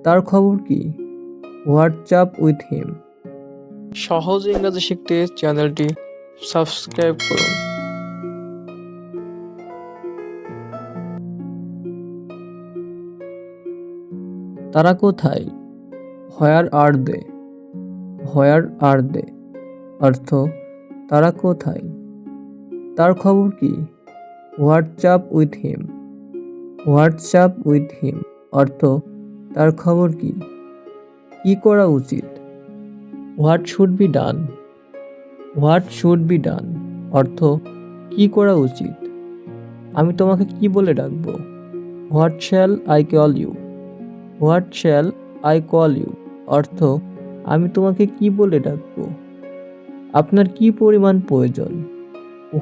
তার খবর কি? হোয়াটসঅ্যাপ উইথ হিম। সহজ ইংরেজি শিখতে চ্যানেলটি সাবস্ক্রাইব করুন। তারা কোথায়? হোয়ার আর দে। হোয়ার আর দে অর্থ তারা কোথায়? তার খবর কি? WhatsApp with him. WhatsApp with him অর্থ তার খবর কি? কি করা উচিত? What should be done. What should be done অর্থ কি করা উচিত? আমি তোমাকে কি বলে ডাকবো? What shall I call you. What shall I call you অর্থ আমি তোমাকে কি বলে ডাকবো? আপনার কি পরিমাণ প্রয়োজন?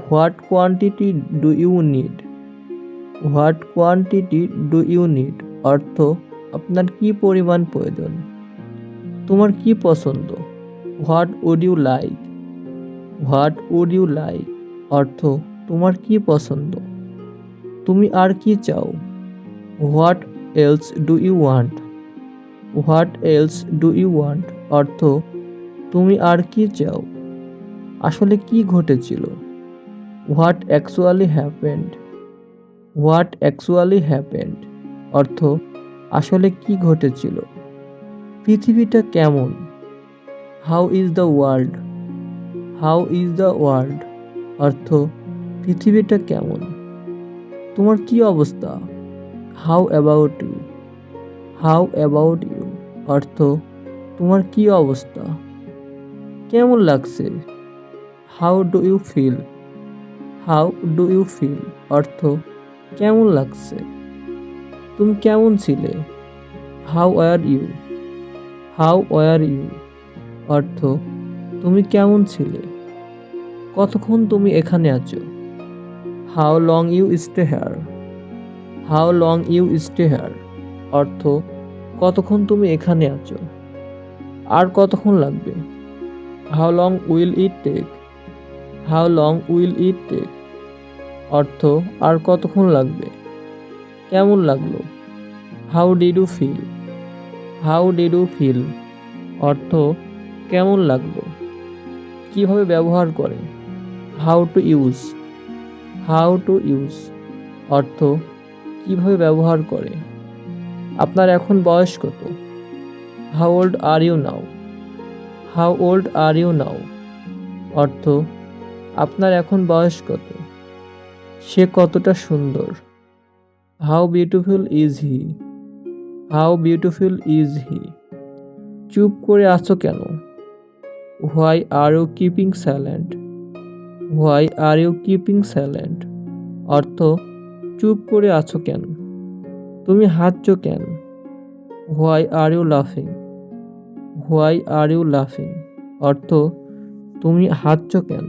What quantity do you need. What quantity do you need অর্থ আপনার কি পরিমাণ প্রয়োজন? তোমার কি পছন্দ? What would you like. What would you like অর্থ তোমার কি পছন্দ? তুমি আর কি চাও? What else do you want. What else do you want অর্থ তুমি আর কি চাও? আসলে কি ঘটেছিল? What actually happened. What actually happened অর্থ আসলে কি ঘটেছিল? পৃথিবীটা কেমন? How is the world. How is the world অর্থ পৃথিবীটা কেমন? তোমার কি অবস্থা? How about you. How about you অর্থ তোমার কি অবস্থা? কেমন লাগছে? How do you feel. How do you feel অর্থ কেমন লাগছে? তুমি কেমন ছিলে? How were you. How were you অর্থ তুমি কেমন ছিলে? কতক্ষণ তুমি এখানে আছো? How long you stay here. How long you stay here অর্থ কতক্ষণ তুমি এখানে আছো? আর কতক্ষণ লাগবে? How long will it take. How long will it take অর্থ আর কতক্ষণ লাগবে? কেমন লাগলো? How did you feel. How did you feel অর্থ কেমন লাগলো? কিভাবে ব্যবহার করে? How to use. How to use অর্থ কিভাবে ব্যবহার করে? আপনার এখন বয়স কত? How old are you now. How old are you now অর্থ আপনার এখন বয়স কত? সে কতটা সুন্দর? How beautiful is he. How beautiful is হি চুপ করে আছো কেন? Why are you keeping silent. Why are you keeping silent অর্থ চুপ করে আছো কেন? তুমি হাসছো কেন? হোয়াই আর ইউ লাফিং। হোয়াই আর ইউ লাফিং অর্থ তুমি হাসছো কেন?